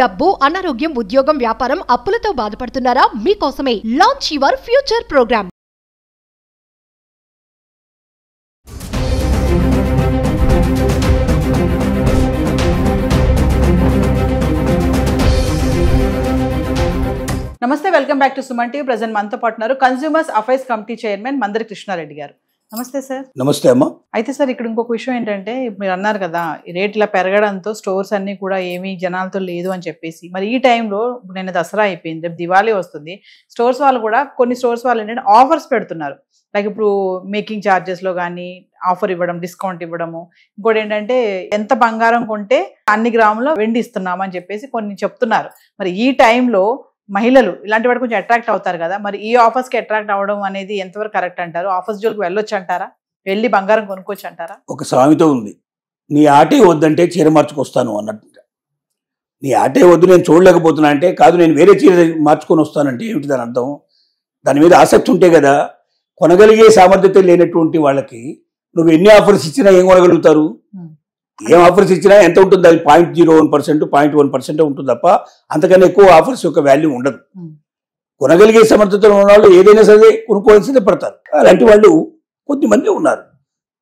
డబ్బు, అనారోగ్యం, ఉద్యోగం, వ్యాపారం, అప్పులతో బాధపడుతున్నారా? మీకోసమే లాంచ్ యువర్ ఫ్యూచర్ ప్రోగ్రామ్. నమస్తే, welcome back to Suman TV. Present మనతో పాటున్నారు consumers affairs committee chairman మందరి Krishna Reddy గారు. నమస్తే సార్. నమస్తే అమ్మా. అయితే సార్, ఇక్కడ ఇంకొక విషయం ఏంటంటే, మీరు అన్నారు కదా రేట్ ఇలా పెరగడంతో స్టోర్స్ అన్ని కూడా ఏమీ జనాలతో లేదు అని చెప్పేసి, మరి ఈ టైంలో నేను దసరా అయిపోయింది, రేపు దివాళీ వస్తుంది, స్టోర్స్ వాళ్ళు కూడా కొన్ని స్టోర్స్ వాళ్ళు ఏంటంటే ఆఫర్స్ పెడుతున్నారు. లైక్ ఇప్పుడు మేకింగ్ ఛార్జెస్లో కానీ ఆఫర్ ఇవ్వడం, డిస్కౌంట్ ఇవ్వడము, ఇంకోటి ఏంటంటే ఎంత బంగారం కొంటే అన్ని గ్రాముల వెండి ఇస్తున్నామని చెప్పేసి కొన్ని చెప్తున్నారు. మరి ఈ టైంలో మహిళలు ఇలాంటి వాటి కొంచెం అట్రాక్ట్ అవుతారు కదా, మరి ఈ ఆఫర్స్కి అట్రాక్ట్ అవ్వడం అనేది ఎంతవరకు కరెక్ట్ అంటారు? ఆఫర్స్ జోలికి వెళ్ళొచ్చు అంటారా? వెళ్ళి బంగారం కొనుక్కోవచ్చు అంటారా? ఒక సామెత ఉంది, నీ ఆటే వద్దంటే చీర మార్చుకొస్తాను అన్నట్టు. నీ ఆటే వద్దు, నేను చూడలేకపోతున్నా అంటే, కాదు నేను వేరే చీర మార్చుకొని వస్తానంటే ఏమిటి దాని అర్థం? దాని మీద ఆసక్తి ఉంటే కదా. కొనగలిగే సామర్థ్యత లేనటువంటి వాళ్ళకి నువ్వు ఎన్ని ఆఫర్స్ ఇచ్చినా ఏం కొనగలుగుతారు? ఏం ఆఫర్స్ ఇచ్చినా ఎంత ఉంటుంది? అది 0.01%, 0.1% ఉంటుంది తప్ప అంతకన్నా ఎక్కువ ఆఫర్స్ యొక్క వాల్యూ ఉండదు. కొనగలిగే సమర్థతలో ఉన్న వాళ్ళు ఏదైనా సరే కొనుక్కోవాల్సిందే పడతారు. అలాంటి వాళ్ళు కొద్దిమంది ఉన్నారు.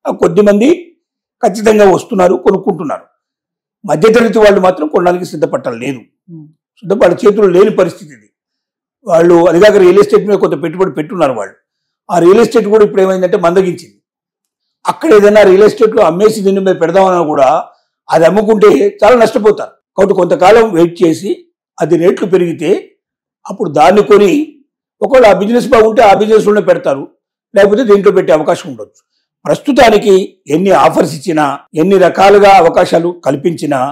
ఆ కొద్దిమంది ఖచ్చితంగా వస్తున్నారు, కొనుక్కుంటున్నారు. మధ్యతరగతి వాళ్ళు మాత్రం కొనడానికి సిద్ధపట్టలేదు. వాళ్ళ చేతుల్లో లేని పరిస్థితి ఇది. వాళ్ళు అదిగాక రియల్ ఎస్టేట్ మీద కొంత పెట్టుబడి పెట్టున్నారు వాళ్ళు. ఆ రియల్ ఎస్టేట్ కూడా ఇప్పుడు ఏమైందంటే మందగించింది. అక్కడ ఏదైనా రియల్ ఎస్టేట్లో అమ్మేసి దీని మీద పెడదామన్నా కూడా అది అమ్ముకుంటే చాలా నష్టపోతారు. కాబట్టి కొంతకాలం వెయిట్ చేసి అది రేట్లు పెరిగితే అప్పుడు దాన్ని కొని ఒకవేళ ఆ బిజినెస్ బాగుంటే ఆ బిజినెస్లోనే పెడతారు, లేకపోతే దీంట్లో పెట్టే అవకాశం ఉండొచ్చు. ప్రస్తుతానికి ఎన్ని ఆఫర్స్ ఇచ్చినా, ఎన్ని రకాలుగా అవకాశాలు కల్పించినా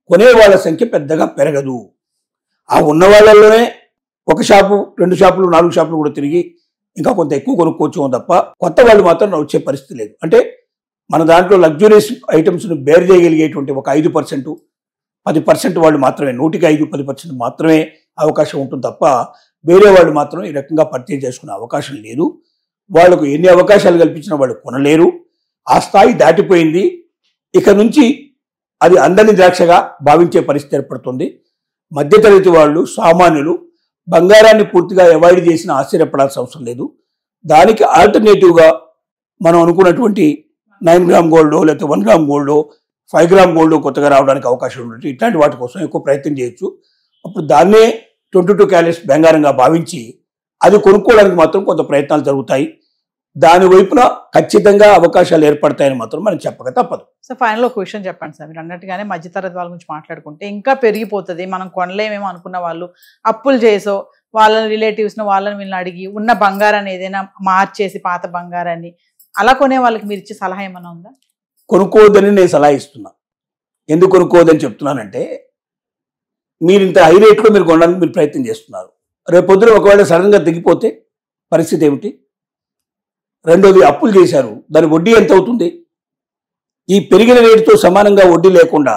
కొనే వాళ్ళ సంఖ్య పెద్దగా పెరగదు. ఆ ఉన్న వాళ్ళలోనే ఒక షాపు, 2 షాపులు, 4 షాపులు కూడా తిరిగి ఇంకా కొంత ఎక్కువ కొనుక్కోవచ్చు తప్ప కొత్త వాళ్ళు మాత్రం వచ్చే పరిస్థితి లేదు. అంటే మన దాంట్లో లగ్జరీస్ ఐటమ్స్ను బేర్ చేయగలిగేటువంటి ఒక 5%, 10% వాళ్ళు మాత్రమే, 100కి 5-10% మాత్రమే అవకాశం ఉంటుంది తప్ప వేరే వాళ్ళు మాత్రం ఈ రకంగా పర్చేజ్ చేసుకునే అవకాశం లేదు. వాళ్ళకు ఎన్ని అవకాశాలు కల్పించినా వాళ్ళు కొనలేరు. ఆ స్థాయి దాటిపోయింది. ఇక నుంచి అది అందని ద్రాక్షగా భావించే పరిస్థితి ఏర్పడుతుంది. మధ్యతరగతి వాళ్ళు, సామాన్యులు బంగారాన్ని పూర్తిగా అవాయిడ్ చేసిన ఆశ్చర్యపడాల్సిన అవసరం లేదు. దానికి ఆల్టర్నేటివ్గా మనం అనుకున్నటువంటి 9 గ్రామ్ గోల్డ్, లేకపోతే 1 గ్రామ్ గోల్డ్, 5 గ్రామ్ గోల్డ్ కొత్తగా రావడానికి అవకాశం ఉంటుంది. ఇట్లాంటి వాటి కోసం ఎక్కువ ప్రయత్నం చేయొచ్చు. అప్పుడు దాన్నే 22 క్యారెట్స్ బంగారంగా భావించి అది కొనుక్కోవడానికి మాత్రం కొంత ప్రయత్నాలు జరుగుతాయి. దాని వైపున ఖచ్చితంగా అవకాశాలు ఏర్పడతాయని మాత్రం మనం చెప్పక తప్పదు. సో ఫైనల్ ఒక విషయం చెప్పండి సార్, మీరు అన్నట్టుగానే మధ్యతరగతి వాళ్ళ గురించి మాట్లాడుకుంటే ఇంకా పెరిగిపోతుంది. మనం కొనలేమేమో అనుకున్న వాళ్ళు అప్పులు చేసో, వాళ్ళ రిలేటివ్స్ను వాళ్ళని వీళ్ళని అడిగి ఉన్న బంగారాన్ని ఏదైనా మార్చేసి పాత బంగారాన్ని అలా కొనే వాళ్ళకి మీరు ఇచ్చే సలహా ఏమైనా ఉందా? కొనుక్కోవద్దని నేను సలహా ఇస్తున్నా. ఎందుకు కొనుక్కోవద్దని చెప్తున్నానంటే, మీరు ఇంత హై రేట్లో మీరు కొనడానికి మీరు ప్రయత్నం చేస్తున్నారు. రేపు పొద్దున ఒకవేళ సడన్గా దిగిపోతే పరిస్థితి ఏమిటి? రెండోది, అప్పులు చేశారు, దాని వడ్డీ ఎంత అవుతుంది? ఈ పెరిగిన రేటుతో సమానంగా వడ్డీ లేకుండా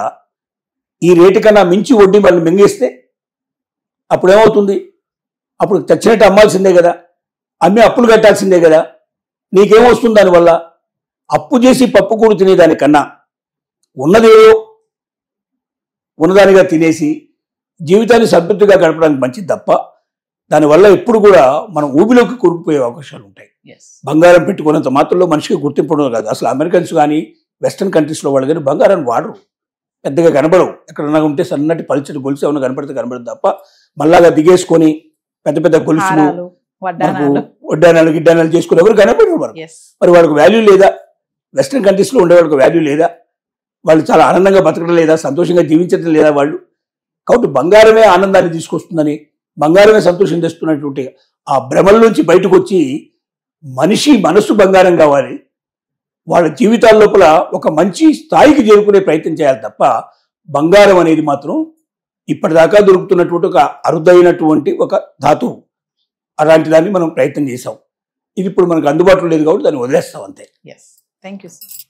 ఈ రేటు కన్నా మించి వడ్డీ వాళ్ళు మింగేస్తే అప్పుడు ఏమవుతుంది? అప్పుడు చచ్చినట్టు అమ్మాల్సిందే కదా, అమ్మి అప్పులు కట్టాల్సిందే కదా. నీకేమొస్తుంది దానివల్ల? అప్పు చేసి పప్పు కూడు తినేదానికన్నా ఉన్నదేదో ఉన్నదానిగా తినేసి జీవితాన్ని సంతృప్తిగా గడపడానికి మంచిది తప్ప దానివల్ల ఎప్పుడు కూడా మనం ఊబిలోకి కూరుకుపోయే అవకాశాలు ఉంటాయి. బంగారం పెట్టుకున్నంత మాత్రంలో మనిషికి గుర్తింపు ఉండదు కాదు. అసలు అమెరికన్స్ కానీ వెస్ట్రన్ కంట్రీస్లో వాళ్ళు కానీ బంగారాన్ని వాడరు, పెద్దగా కనబడవు. ఎక్కడన్నా ఉంటే సన్నటి పలుచటి గొలుసు ఏమైనా కనబడదు తప్ప మళ్ళాగా దిగేసుకొని పెద్ద పెద్ద గొలుసులు, వడ్డానాలు గిడ్డానాలు చేసుకుని ఎవరు కనబడరు. మరి వాళ్ళకి వాల్యూ లేదా? వెస్ట్రన్ కంట్రీస్లో ఉండే వాళ్ళకి వాల్యూ లేదా? వాళ్ళు చాలా ఆనందంగా బతకడం లేదా? సంతోషంగా జీవించడం లేదా వాళ్ళు? కాబట్టి బంగారమే ఆనందాన్ని తీసుకొస్తుందని, బంగారమే సంతోషం తెస్తున్నటువంటి ఆ భ్రమల నుంచి బయటకు వచ్చి మనిషి మనస్సు బంగారం కావాలి, వాళ్ళ జీవితాల లోపల ఒక మంచి స్థాయికి చేరుకునే ప్రయత్నం చేయాలి తప్ప బంగారం అనేది మాత్రం ఇప్పటిదాకా దొరుకుతున్నటువంటి ఒక అరుదైనటువంటి ఒక ధాతువు. అలాంటి దాన్ని మనం ప్రయత్నం చేసాం. ఇది ఇప్పుడు మనకు అందుబాటులో లేదు కాబట్టి దాన్ని వదిలేస్తాం అంతే. Thank you sir.